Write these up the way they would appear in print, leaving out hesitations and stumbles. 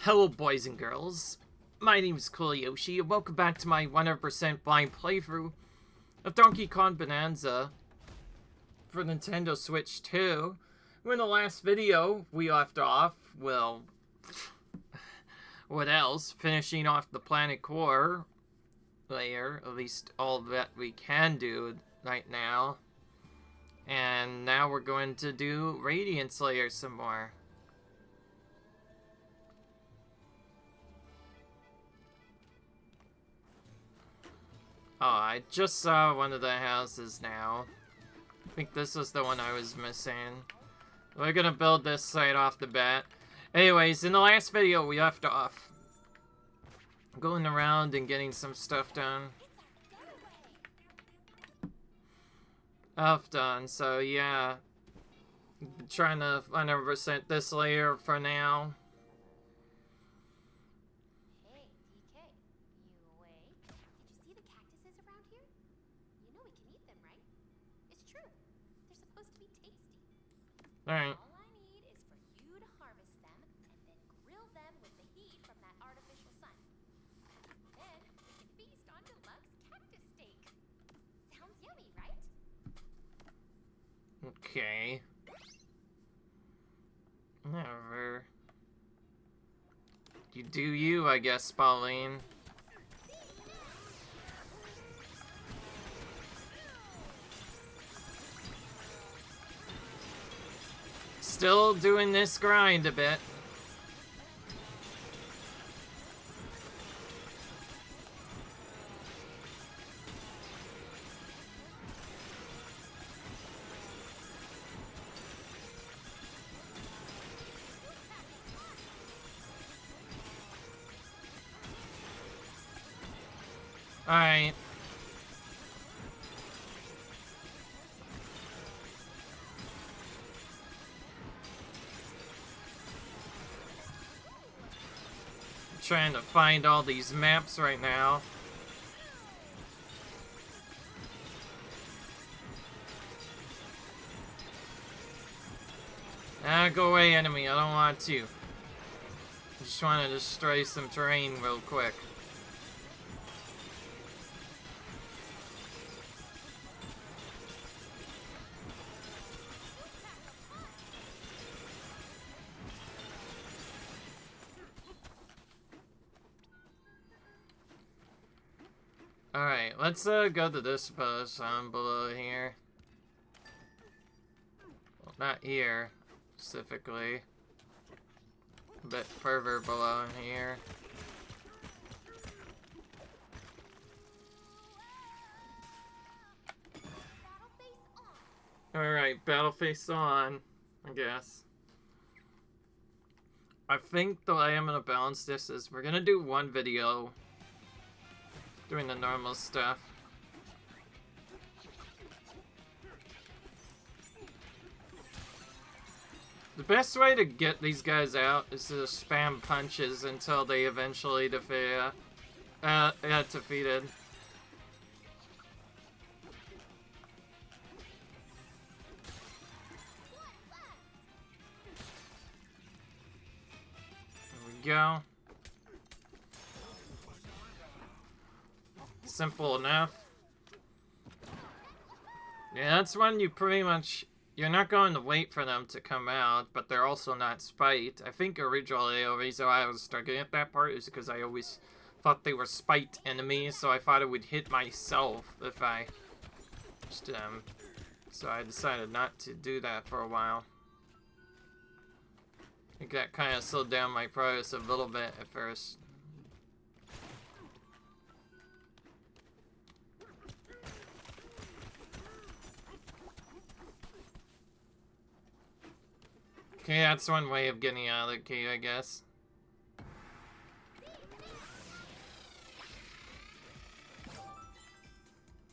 Hello boys and girls, my name is Yoshi and welcome back to my 100% blind playthrough of Donkey Kong Bananza for Nintendo Switch 2. In the last video we left off, well, what else? Finishing off the planet core layer, at least all that we can do right now. And now we're going to do Radiance layer some more. Oh, I just saw one of the houses now. I think this was the one I was missing. We're gonna build this right off the bat. Anyways, in the last video we left off going around and getting some stuff done. Done, so yeah. Trying to 100% this layer for now. Alright. All I need is for you to harvest them and then grill them with the heat from that artificial sun. Then we can feast on deluxe cactus steak. Sounds yummy, right? Okay. Never. You do you, I guess, Pauline. Still doing this grind a bit. All right. Trying to find all these maps right now. Go away, enemy. I don't want to. I just want to destroy some terrain real quick. Alright, let's go to this post below here. Well, not here, specifically. A bit further below in here. Alright, battle face on, I guess. I think the way I'm gonna balance this is we're gonna do one video doing the normal stuff. The best way to get these guys out is to spam punches until they eventually defeated. There we go. Simple enough. Yeah, that's when you pretty much... You're not going to wait for them to come out, but they're also not spite. I think originally the reason why I was struggling at that part is because I always thought they were spite enemies, so I thought it would hit myself if I touched them. So I decided not to do that for a while. I think that kind of slowed down my progress a little bit at first. Okay, that's one way of getting out of the cave, I guess.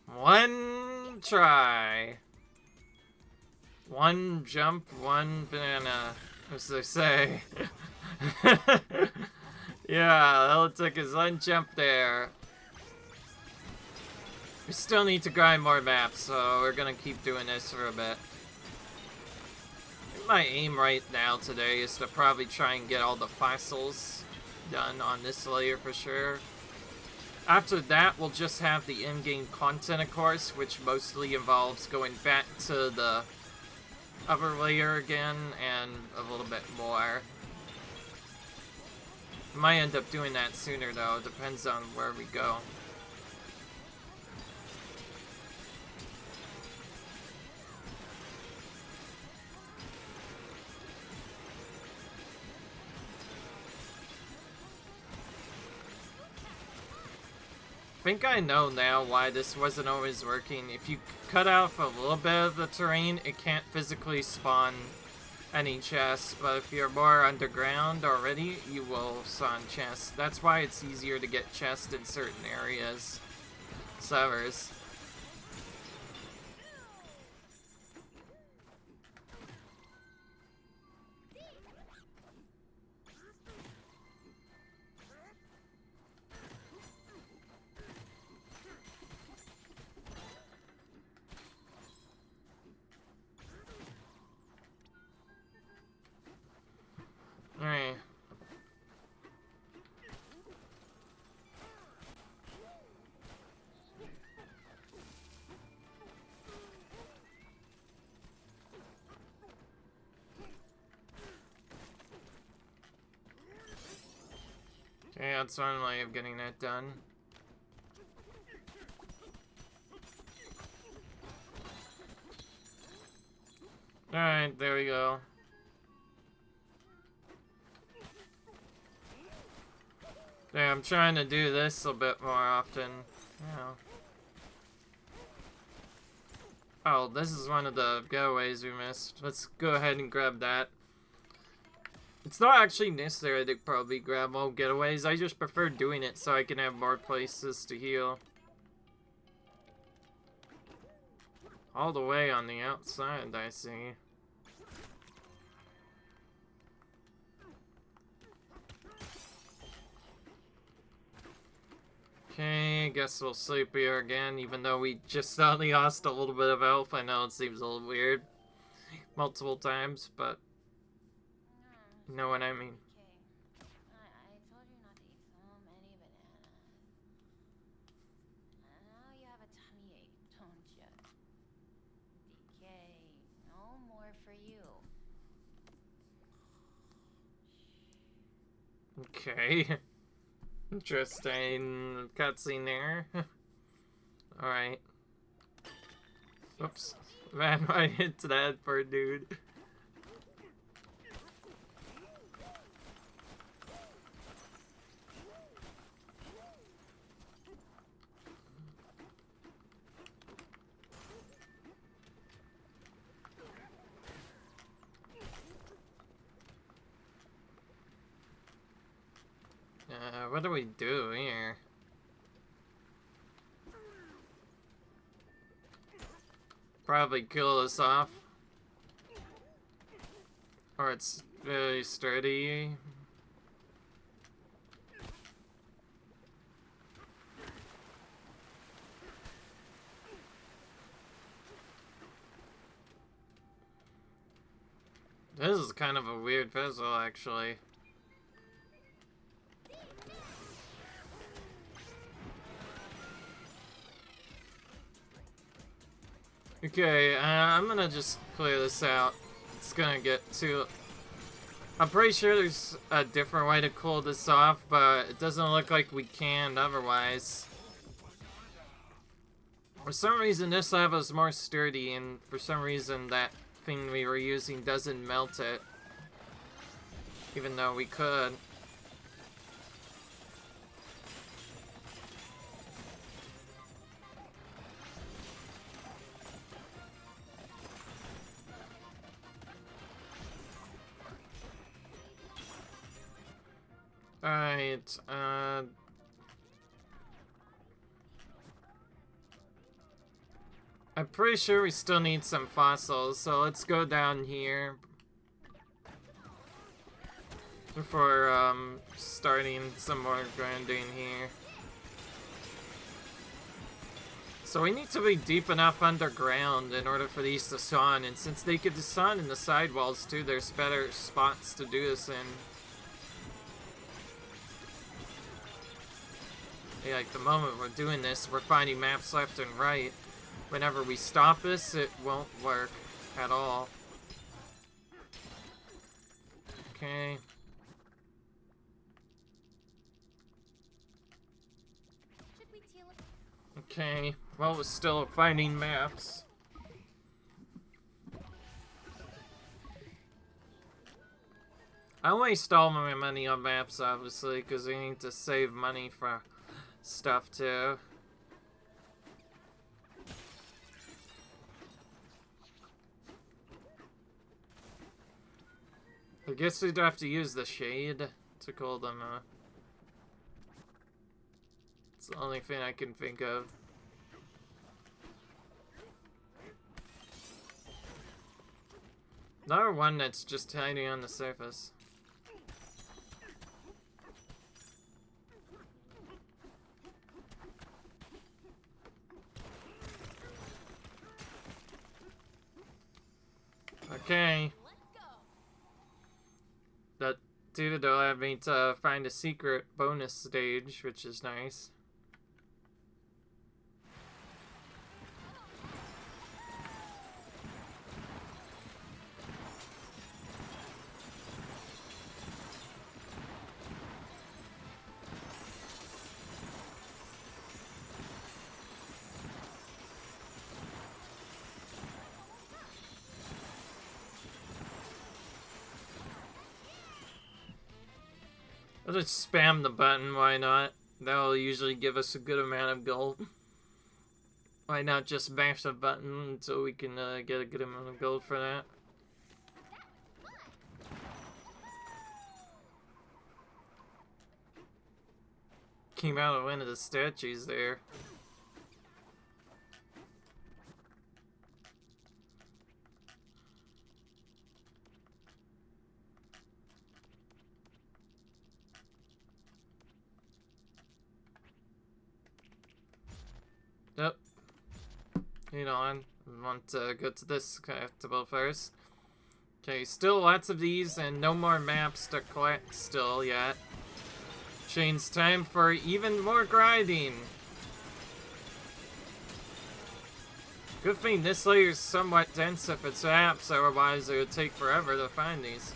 One try. One jump, one banana, as they say. Yeah, all it took is one jump there. We still need to grind more maps, so we're gonna keep doing this for a bit. My aim right now today is to probably try and get all the fossils done on this layer for sure. After that, we'll just have the in-game content, of course, which mostly involves going back to the other layer again and a little bit more. Might end up doing that sooner though, depends on where we go. I think I know now why this wasn't always working. If you cut off a little bit of the terrain, it can't physically spawn any chests, but if you're more underground already, you will spawn chests. That's why it's easier to get chests in certain areas. Severs. Alright. Okay, that's one way of getting that done. Alright, there we go. Yeah, I'm trying to do this a bit more often. Yeah. Oh, this is one of the giveaways we missed. Let's go ahead and grab that. It's not actually necessary to probably grab all getaways. I just prefer doing it so I can have more places to heal. All the way on the outside, I see. Okay, I guess we'll sleep here again, even though we just only lost a little bit of health. I know it seems a little weird. Multiple times, but you know what I mean. I told you not to eat so many bananas. Now you have a tummy ache, don't you? DK, no more for you. Okay. Interesting cutscene there. Alright. Oops. Ran right into that poor dude. What do we do here? Probably kill us off. Or it's very sturdy. This is kind of a weird puzzle, actually. Okay, I'm gonna just clear this out. It's gonna get too... I'm pretty sure there's a different way to cool this off, but it doesn't look like we can otherwise. For some reason this lava is more sturdy, and for some reason that thing we were using doesn't melt it. Even though we could. Alright, I'm pretty sure we still need some fossils, so let's go down here before, starting some more grinding here. So we need to be deep enough underground in order for these to spawn, and since they could spawn in the sidewalls too, there's better spots to do this in. Yeah, like the moment we're doing this, we're finding maps left and right. Whenever we stop this, it won't work at all. Okay. Should we teal Okay. Well, we're still finding maps. I waste all my money on maps, obviously, because I need to save money for stuff, too. I guess we'd have to use the shade to call them, It's the only thing I can think of. Another one that's just hiding on the surface. Okay. That dude allowed me to find a secret bonus stage, which is nice. I'll just spam the button, why not? That'll usually give us a good amount of gold. Why not just mash the button until we can get a good amount of gold for that? Came out of one of the statues there. Yep. Hang on. I want to go to this collectible first. Okay, still lots of these and no more maps to collect still yet. Shane's time for even more grinding. Good thing this layer is somewhat dense if it's maps, otherwise it would take forever to find these.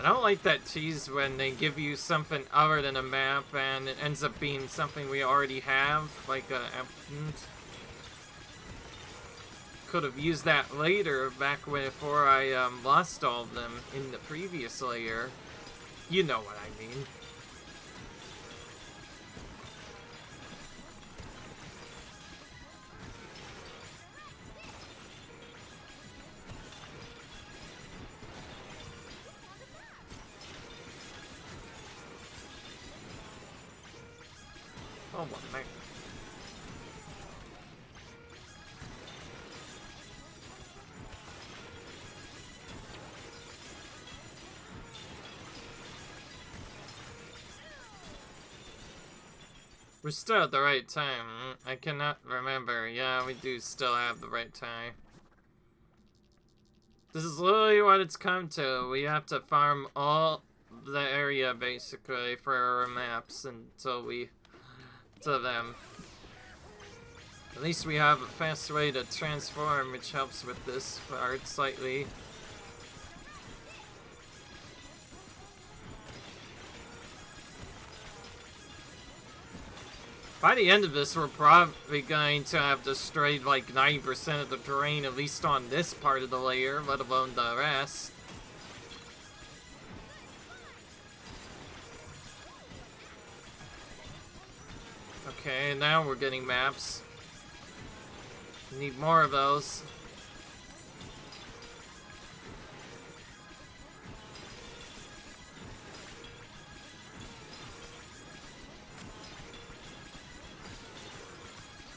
I don't like that tease when they give you something other than a map and it ends up being something we already have, like a... Could have used that later, back before I lost all of them in the previous layer. You know what I mean. Oh my man. We're still at the right time. I cannot remember. Yeah, we do still have the right time. This is literally what it's come to. We have to farm all the area, basically, for our maps until we... to them. At least we have a fast way to transform, which helps with this part slightly. By the end of this, we're probably going to have destroyed like 90% of the terrain, at least on this part of the layer, let alone the rest. Okay, now we're getting maps. Need more of those.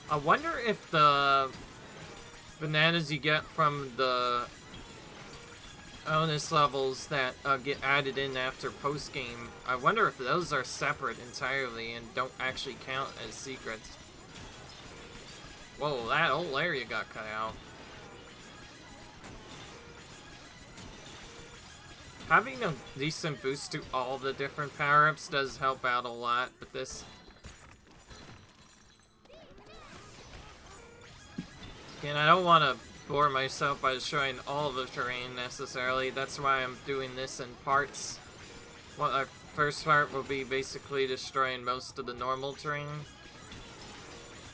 I wonder if the bananas you get from the bonus levels that get added in after post-game, I wonder if those are separate entirely and don't actually count as secrets. Whoa, that whole area got cut out. Having a decent boost to all the different power-ups does help out a lot with this. And I don't want to bore myself by showing all the terrain necessarily. That's why I'm doing this in parts. Well, our first part will be basically destroying most of the normal terrain.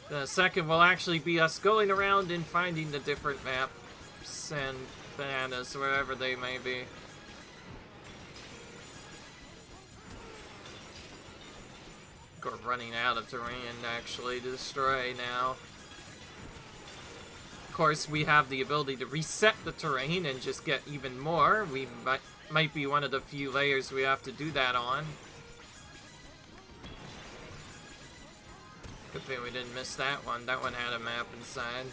The second will actually be us going around and finding the different maps and bananas, wherever they may be. We're running out of terrain actually to destroy now. Of course, we have the ability to reset the terrain and just get even more. We might be one of the few layers we have to do that on. Good thing we didn't miss that one. That one had a map inside.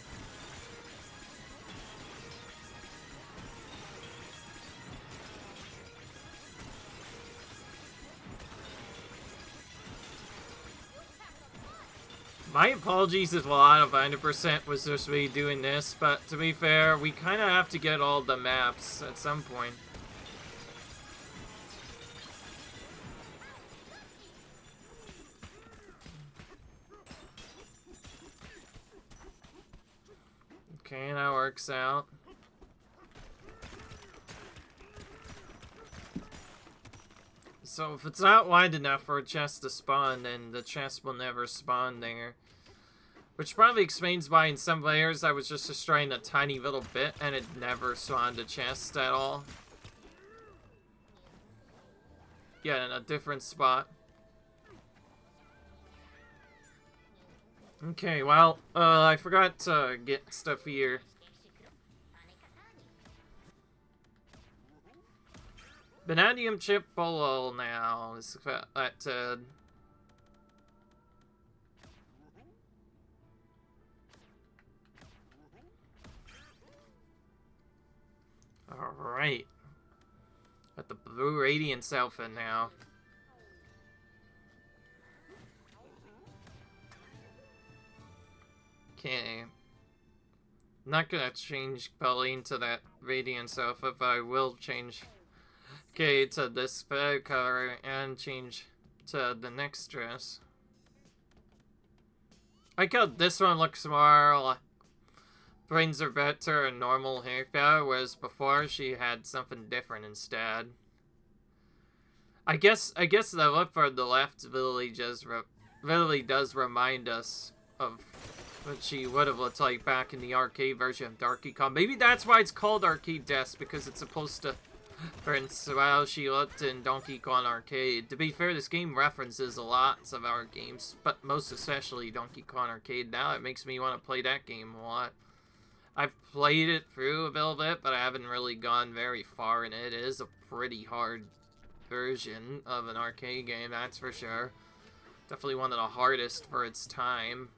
My apologies if a lot of 100% was just me doing this, but to be fair, we kind of have to get all the maps at some point. Okay, that works out. So if it's not wide enough for a chest to spawn, then the chest will never spawn there. Which probably explains why in some layers I was just destroying a tiny little bit and it never spawned a chest at all. Yeah, in a different spot. Okay, well, I forgot to get stuff here. Vanadium chip bolo now is that Alright. Got the blue Radiance outfit now. Okay. Not gonna change Pauline to that Radiance outfit, but I will change to this flag color and change to the next dress. I like how this one looks more like brings her back to her normal haircut, whereas before she had something different instead. I guess the look for the left really just really does remind us of what she would have looked like back in the arcade version of Donkey Kong. Maybe that's why it's called Arcade Desk, because it's supposed to reference how she looked in Donkey Kong Arcade. To be fair, this game references a lot of our games, but most especially Donkey Kong Arcade. Now it makes me want to play that game a lot. I've played it through a little bit, but I haven't really gone very far in it. It is a pretty hard version of an arcade game, that's for sure. Definitely one of the hardest for its time.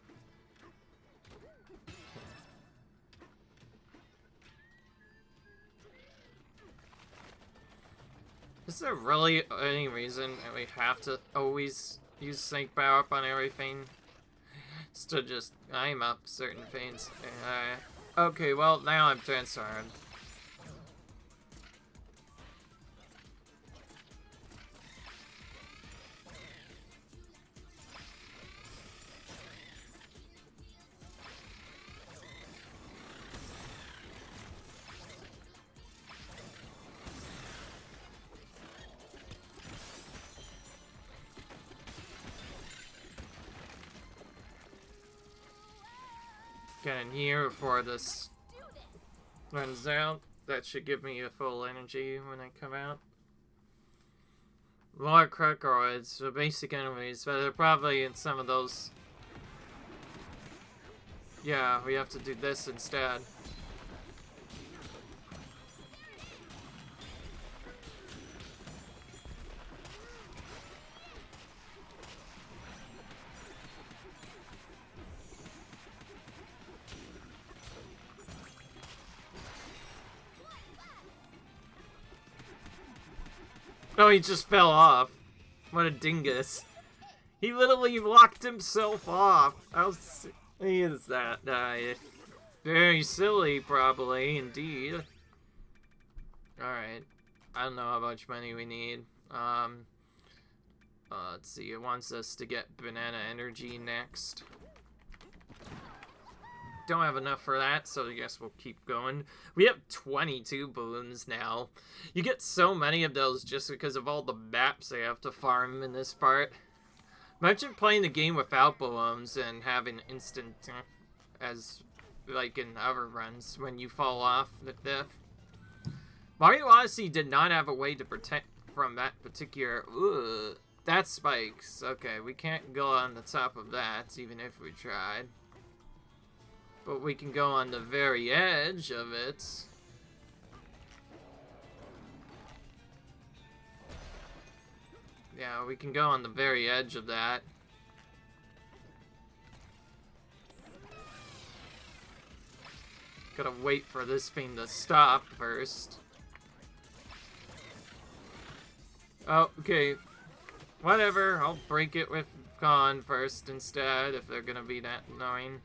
Is there really any reason that we have to always use Snake Power Up on everything? Just to just climb up certain things. Okay, well, now I'm transferred. Get in here before this runs out. That should give me a full energy when I come out. More crocodiles, so basic enemies, but they're probably in some of those. Yeah, we have to do this instead. Oh, he just fell off. What a dingus. He literally locked himself off. How silly is that? Very silly, probably, indeed. Alright. I don't know how much money we need. Let's see, it wants us to get banana energy next. Don't have enough for that, so I guess we'll keep going. We have 22 balloons now. You get so many of those just because of all the maps they have to farm in this part. Imagine playing the game without balloons and having instant death as like in other runs when you fall off the death. Mario Odyssey did not have a way to protect from that particular... Ugh, that spikes. Okay, we can't go on the top of that even if we tried. But we can go on the very edge of it. Yeah, we can go on the very edge of that. Gotta wait for this thing to stop first. Oh, okay. Whatever, I'll break it with Con first instead if they're gonna be that annoying.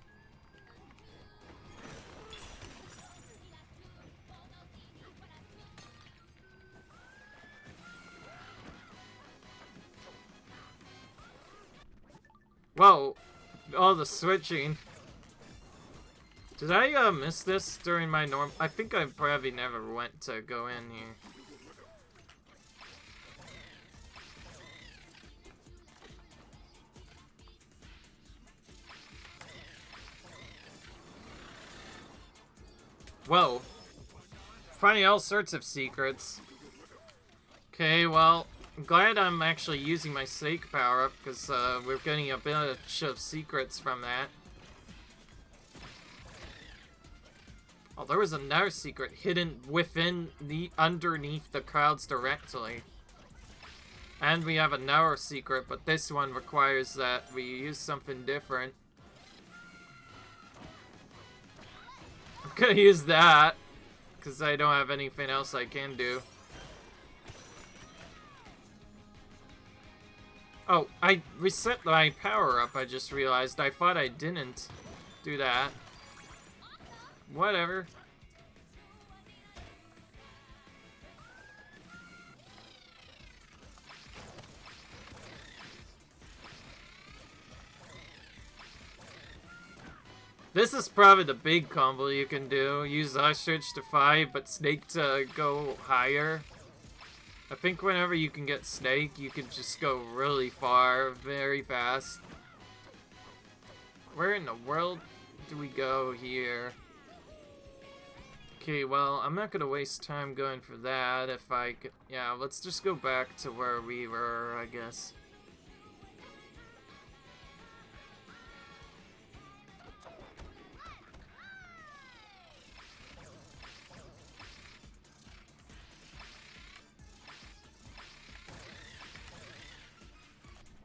Whoa! All the switching. Did I miss this during my norm? I think I probably never went to go in here. Whoa. Finding all sorts of secrets. Okay, well, I'm glad I'm actually using my Snake power-up, because we're getting a bunch of secrets from that. Oh, there was another secret hidden within underneath the clouds directly. And we have another secret, but this one requires that we use something different. I'm gonna use that, because I don't have anything else I can do. Oh, I reset my power-up, I just realized. I thought I didn't do that. Whatever. This is probably the big combo you can do. Use Ostrich to 5, but Snake to go higher. I think whenever you can get Snake, you can just go really far, very fast. Where in the world do we go here? Okay, well, I'm not gonna waste time going for that if I could... Yeah, let's just go back to where we were, I guess.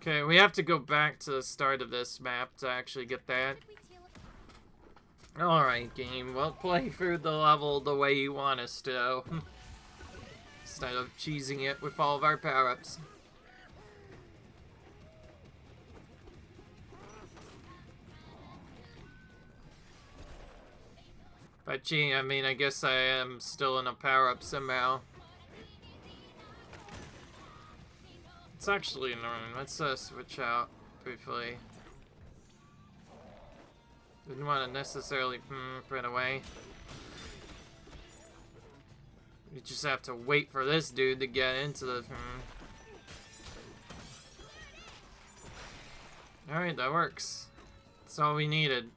Okay, we have to go back to the start of this map to actually get that. Alright, game. Well, play through the level the way you want us to. Instead of cheesing it with all of our power-ups. By cheating, I mean, I guess I am still in a power-up somehow. It's actually annoying. Let's switch out briefly. Didn't want to necessarily right away. You just have to wait for this dude to get into the Alright, that works. That's all we needed.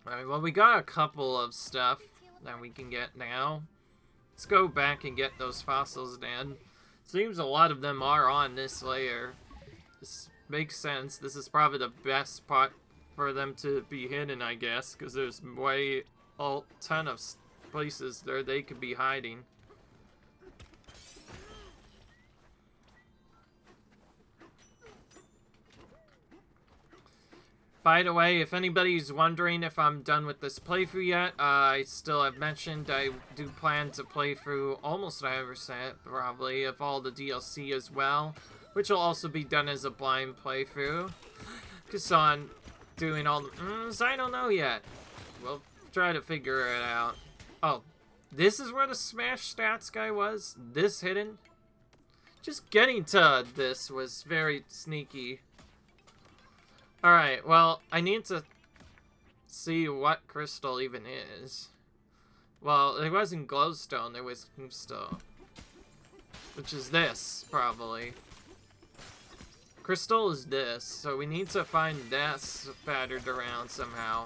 Alright, well, we got a couple of stuff that we can get now. Let's go back and get those fossils, Dan. Seems a lot of them are on this layer. This makes sense. This is probably the best spot for them to be hidden, I guess, because there's a ton of places there they could be hiding. By the way, if anybody's wondering if I'm done with this playthrough yet, I still have mentioned I do plan to play through almost 100% probably of all the DLC as well, which will also be done as a blind playthrough. Because on doing all the I don't know yet. We'll try to figure it out. Oh, This is where the smash stats guy was? This hidden? Just getting to this was very sneaky. Alright, well, I need to see what crystal even is. Well, it wasn't glowstone, it was tombstone. Which is this, probably. Crystal is this, so we need to find that spattered around somehow.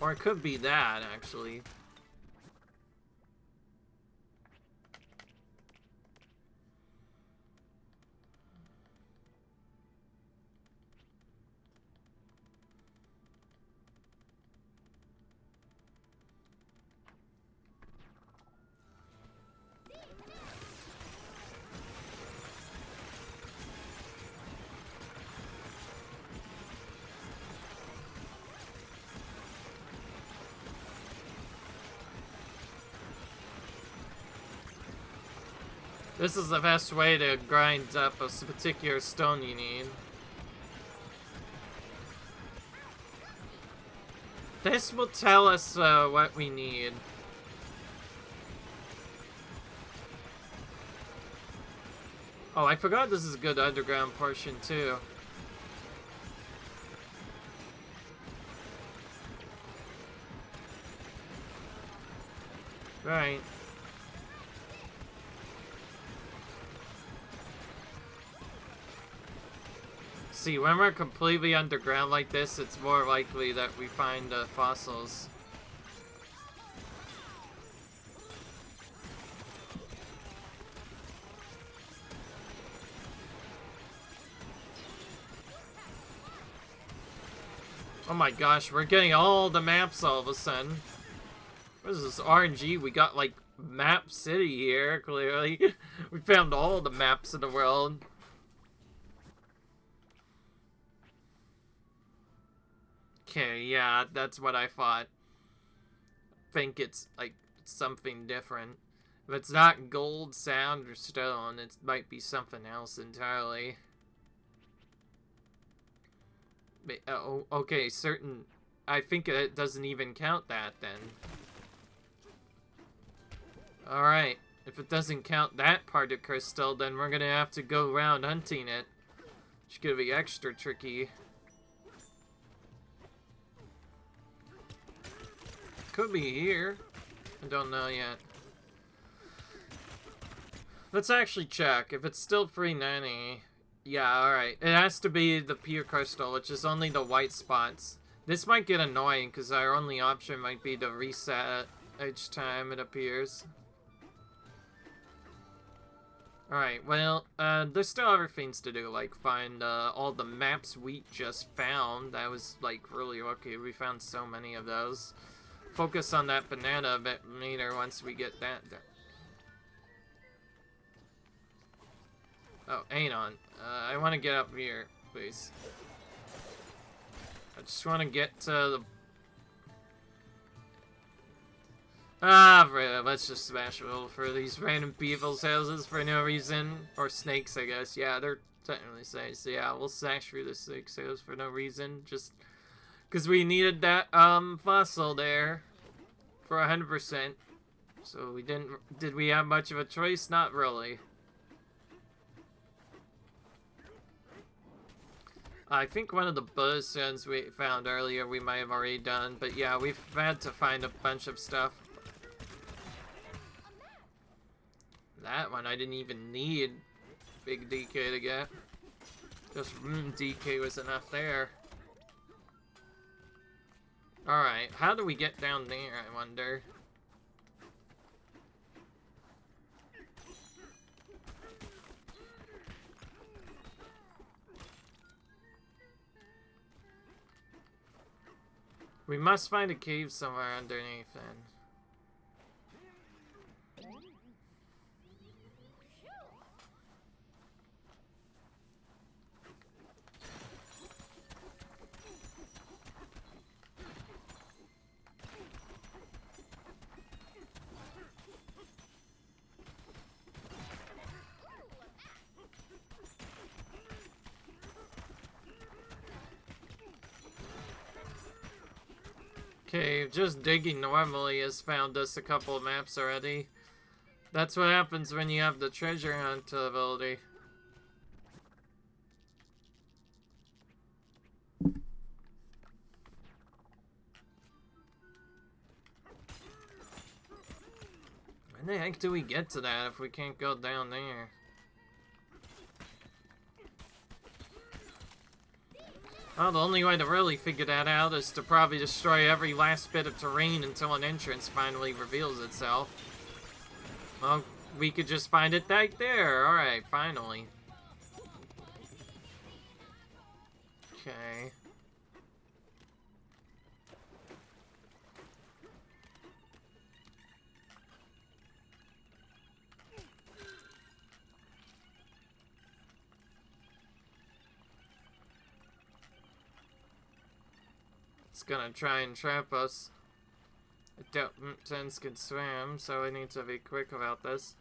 Or it could be that, actually. This is the best way to grind up a particular stone you need. This will tell us what we need. Oh, I forgot this is a good underground portion too. Right. See, when we're completely underground like this, it's more likely that we find fossils. Oh my gosh, we're getting all the maps all of a sudden. What is this RNG? We got like Map City here, clearly. We found all the maps in the world. Okay, yeah, that's what I thought. Think it's like something different. If it's not gold, sand, or stone, it might be something else entirely. Oh, okay, certain... I think it doesn't even count that, then. Alright, if it doesn't count that part of crystal, then we're gonna have to go around hunting it. It's gonna be extra tricky. Could be here. I don't know yet. Let's actually check. If it's still 390... Yeah, alright. It has to be the pure crystal, which is only the white spots. This might get annoying, because our only option might be to reset each time it appears. Alright, well, there's still other things to do, like find all the maps we just found. That was, like, really lucky. We found so many of those. Focus on that banana a bit later once we get that done. Oh, hang on. I want to get up here, please. I just want to get to the... let's just smash roll for these random people's houses for no reason. Or snakes, I guess. Yeah, they're technically snakes. So yeah, we'll smash through the snake's house for no reason. Just because we needed that fossil there for 100%. So we didn't... Did we have much of a choice? Not really. I think one of the buzz sounds we found earlier we might have already done, but yeah, we've had to find a bunch of stuff. That one I didn't even need big DK to get. Just DK was enough there. Alright, how do we get down there, I wonder? We must find a cave somewhere underneath then. Okay, just digging normally has found us a couple of maps already. That's what happens when you have the treasure hunt ability. When the heck do we get to that if we can't go down there? Well, the only way to really figure that out is to probably destroy every last bit of terrain until an entrance finally reveals itself. Well, we could just find it right there. Alright, finally. Okay. It's gonna try and trap us. I doubt Tens can swim, so I need to be quick about this.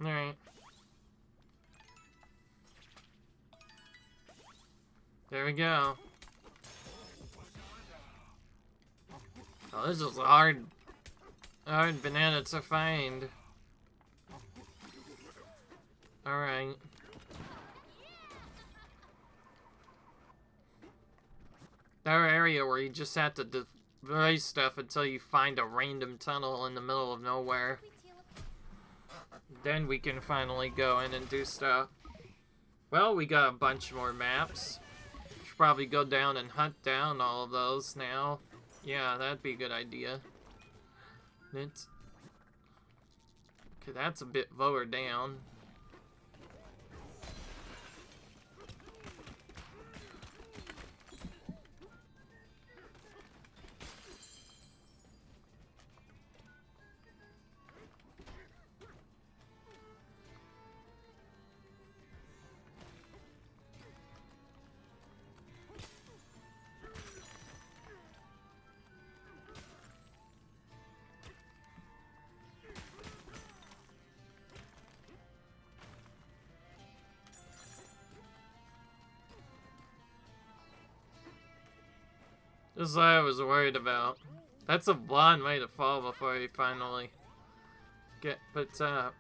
Alright. There we go. Oh, this is a hard banana to find. Alright. That area where you just have to destroy stuff until you find a random tunnel in the middle of nowhere. Then we can finally go in and do stuff. Well, we got a bunch more maps. Should probably go down and hunt down all of those now. Yeah, that'd be a good idea. Okay, that's a bit lower down. This is what I was worried about. That's a blonde way to fall before he finally get put up.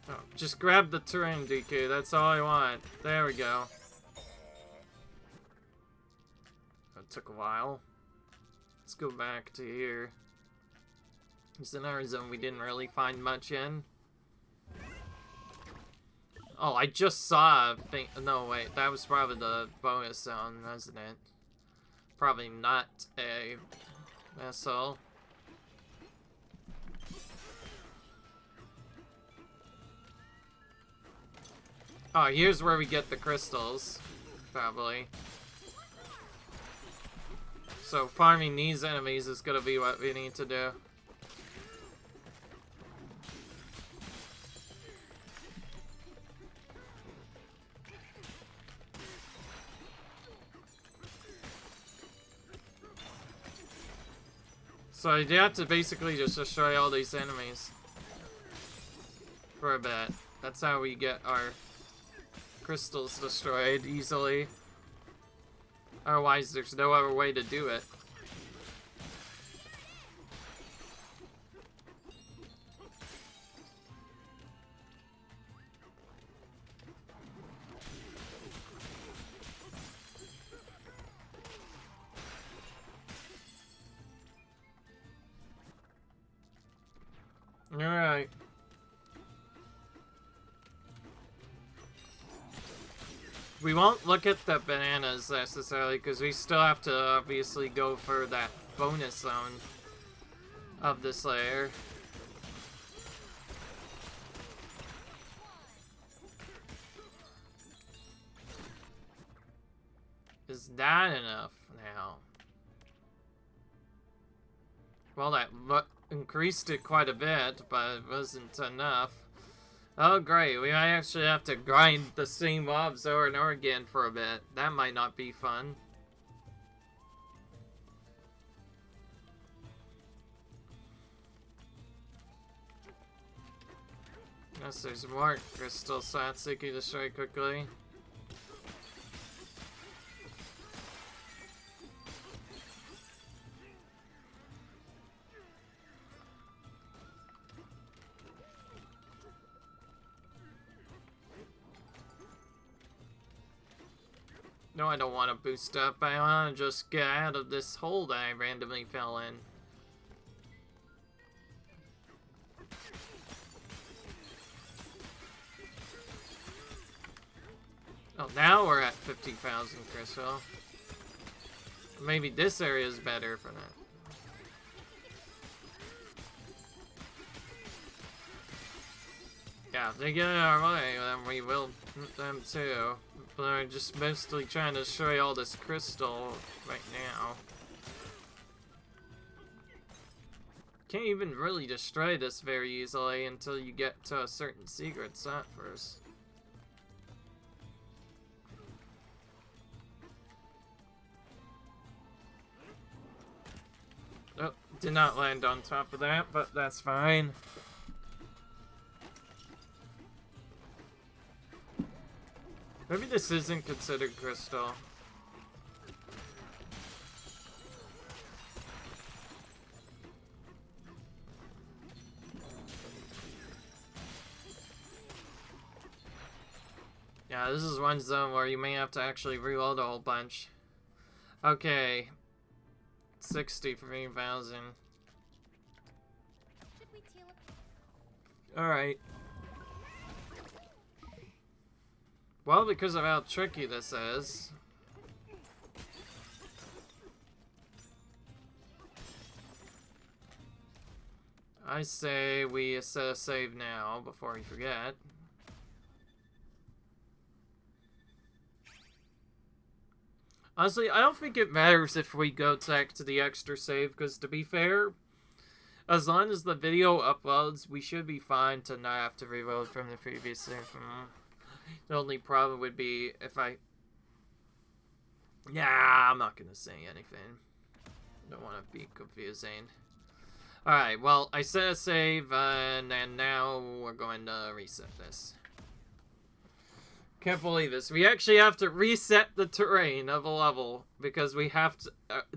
Oh, just grab the terrain, DK. That's all I want. There we go. That took a while. Let's go back to here. There's another zone we didn't really find much in. Oh, I just saw a thing. No, wait. That was probably the bonus zone, wasn't it? Probably not a vessel. Oh, here's where we get the crystals. Probably. So farming these enemies is gonna be what we need to do. So you have to basically just destroy all these enemies for a bit. That's how we get our crystals destroyed easily. Otherwise, there's no other way to do it. Alright. We won't look at the bananas necessarily because we still have to obviously go for that bonus zone of this layer. Is that enough now? Well, that increased it quite a bit, but it wasn't enough. Oh, great. We might actually have to grind the same mobs over and over again for a bit. That might not be fun. Unless there's more crystal slots they can destroy quickly. No, I don't want to boost up. I want to just get out of this hole that I randomly fell in. Oh, now we're at 50,000 crystal. Maybe this area is better for that. Yeah, if they get in our way, then we will hit them too. But I'm just mostly trying to destroy all this crystal right now. Can't even really destroy this very easily until you get to a certain secret set first. Oh, did not land on top of that, but that's fine. Maybe this isn't considered crystal. Yeah, this is one zone where you may have to actually reload a whole bunch. Okay. 63,000. Alright. Well, because of how tricky this is. I say we set a save now before we forget. Honestly, I don't think it matters if we go back to the extra save, because to be fair, as long as the video uploads, we should be fine to not have to reload from the previous save. The only problem would be if I... Yeah, I'm not gonna say anything. Don't want to be confusing. Alright, well, I set a save, and now we're going to reset this. Can't believe this. We actually have to reset the terrain of a level because we have to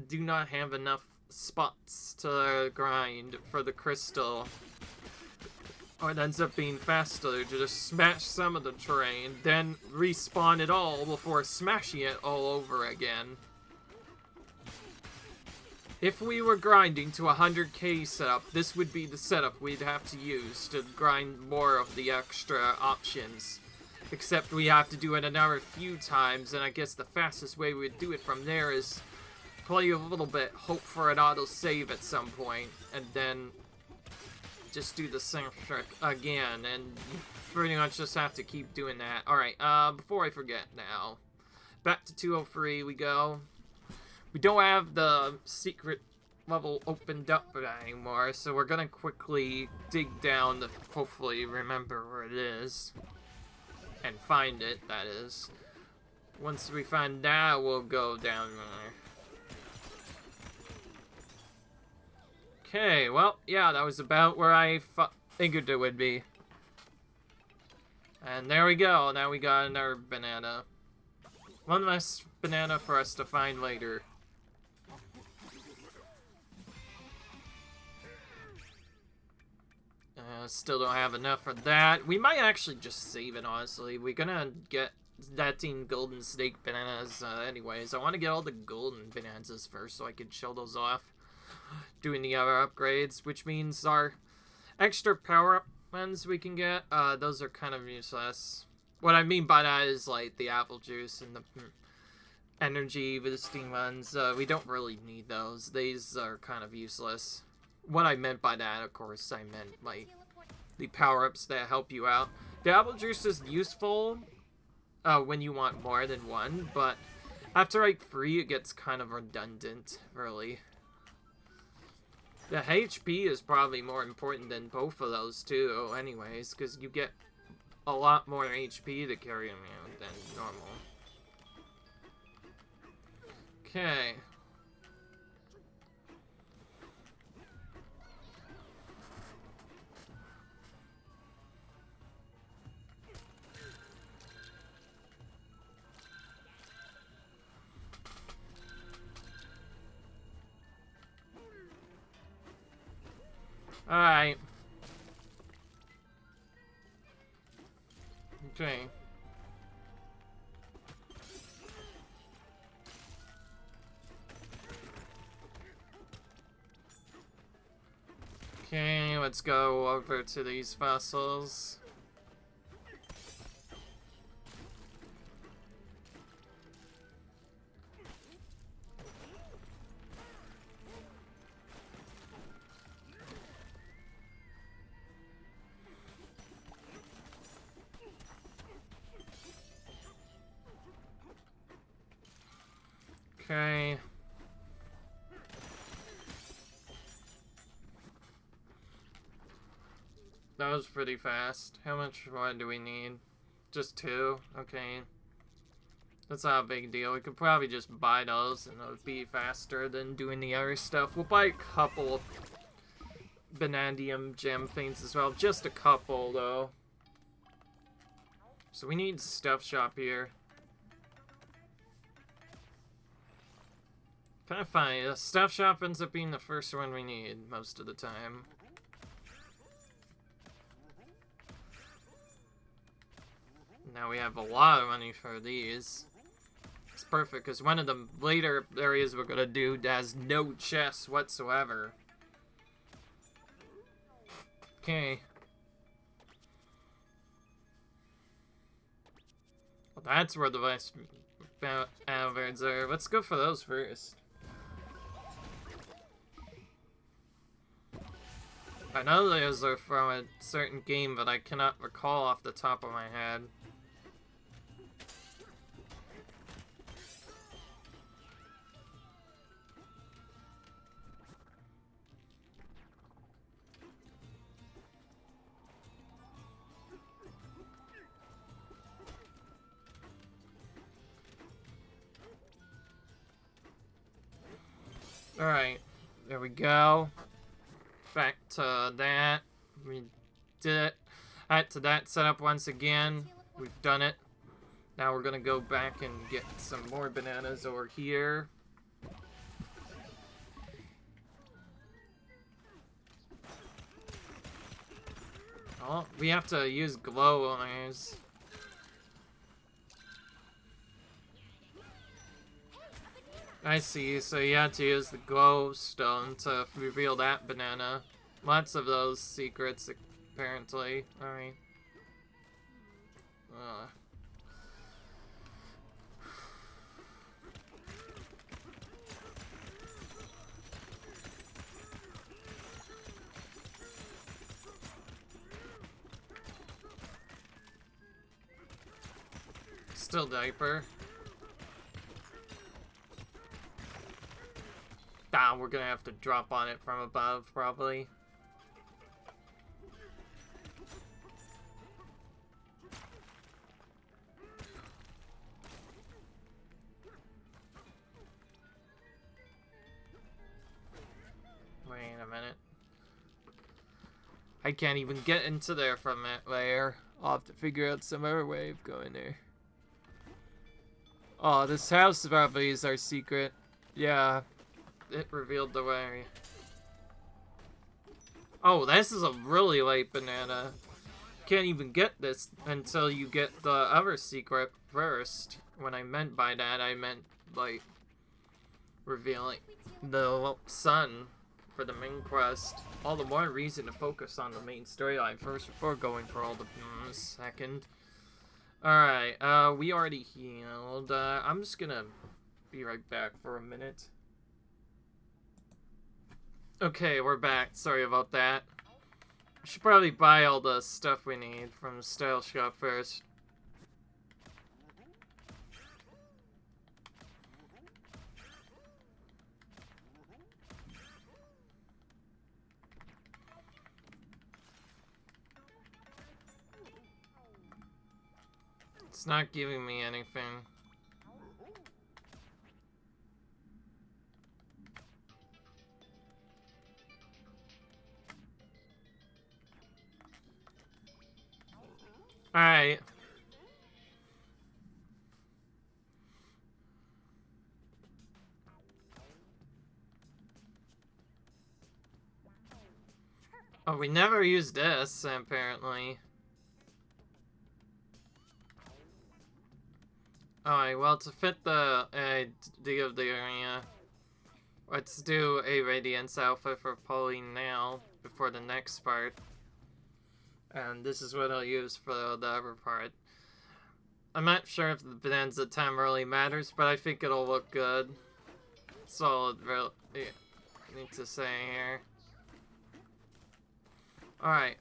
do not have enough spots to grind for the crystal. Or it ends up being faster to just smash some of the terrain, then respawn it all before smashing it all over again. If we were grinding to 100k setup, this would be the setup we'd have to use to grind more of the extra options. Except we have to do it another few times, and I guess the fastest way we'd do it from there is play a little bit, hope for an auto-save at some point, and then just do the same trick again, and you pretty much just have to keep doing that. Alright, before I forget now, back to 203 we go. We don't have the secret level opened up anymore, so we're gonna quickly dig down to hopefully remember where it is. And find it, that is. Once we find that, we'll go down there. Okay, well, yeah, that was about where I figured it would be. And there we go, now we got another banana. One less banana for us to find later. Still don't have enough for that. We might actually just save it, honestly. We're gonna get 13 golden snake bananas anyways. I want to get all the golden bananas first so I can show those off. Doing the other upgrades, which means our extra power-up ones we can get, those are kind of useless. What I mean by that is, like, the apple juice and the energy boosting ones. We don't really need those. These are kind of useless. What I meant by that, of course, I meant, like, the power-ups that help you out. The apple juice is useful when you want more than one, but after, like, 3, it gets kind of redundant, really. The HP is probably more important than both of those, too, anyways, because you get a lot more HP to carry him out than normal. Okay. Alright. Okay. Okay, let's go over to these vessels. Okay. That was pretty fast. How much more do we need? Just 2? Okay. That's not a big deal. We could probably just buy those and it would be faster than doing the other stuff. We'll buy a couple Banandium gem things as well. Just a couple, though. So we need stuff shop here. Kind of funny. The stuff shop ends up being the first one we need most of the time. Now we have a lot of money for these. It's perfect, because one of the later areas we're going to do has no chests whatsoever. Okay. Well, that's where the best birds are. Let's go for those first. I know those are from a certain game, but I cannot recall off the top of my head. Alright, there we go. Back to that. We did it. Back to that setup once again. We've done it. Now we're gonna go back and get some more bananas over here. Oh, we have to use glow eyes. I see, so you had to use the glow stone to reveal that banana. Lots of those secrets, apparently. Alright. Still diaper. Ah, we're gonna have to drop on it from above, probably. Wait a minute. I can't even get into there from that layer. I'll have to figure out some other way of going there. Oh, this house probably is our secret. Yeah. It revealed the way. Oh, this is a really late banana. Can't even get this until you get the other secret first. When I meant by that, I meant, like, revealing the sun for the main quest. All the more reason to focus on the main storyline first before going for all the second. Alright, we already healed. I'm just gonna be right back for a minute. Okay, we're back. Sorry about that. We should probably buy all the stuff we need from the style shop first. It's not giving me anything. Alright. Oh, we never used this, apparently. Alright, well, to fit the idea of the area, let's do a Radiance Alpha for Pauline now, before the next part. And this is what I'll use for the other part. I'm not sure if the Bonanza time really matters, but I think it'll look good. That's all I really need to say here. Alright.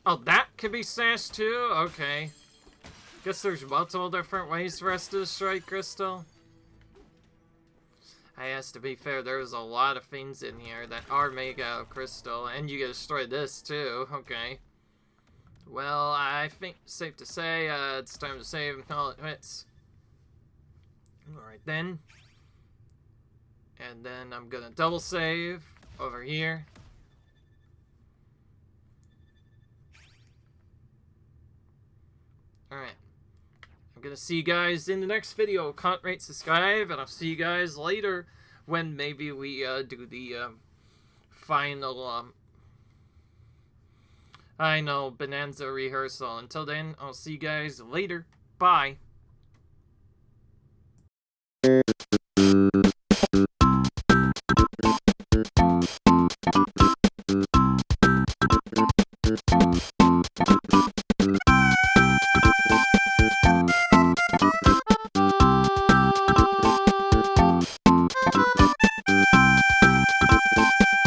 Oh, that could be stashed too? Okay. Guess there's multiple different ways for us to destroy Crystal. I guess, to be fair, there's a lot of things in here that are made out of Crystal, and you can destroy this too. Okay. Well, I think it's safe to say it's time to save and call it quits. Alright then. And then I'm gonna double save over here. Alright. I'm gonna see you guys in the next video. Comment, rate, subscribe, and I'll see you guys later when maybe we do the final Bonanza rehearsal. Until then, I'll see you guys later. Bye.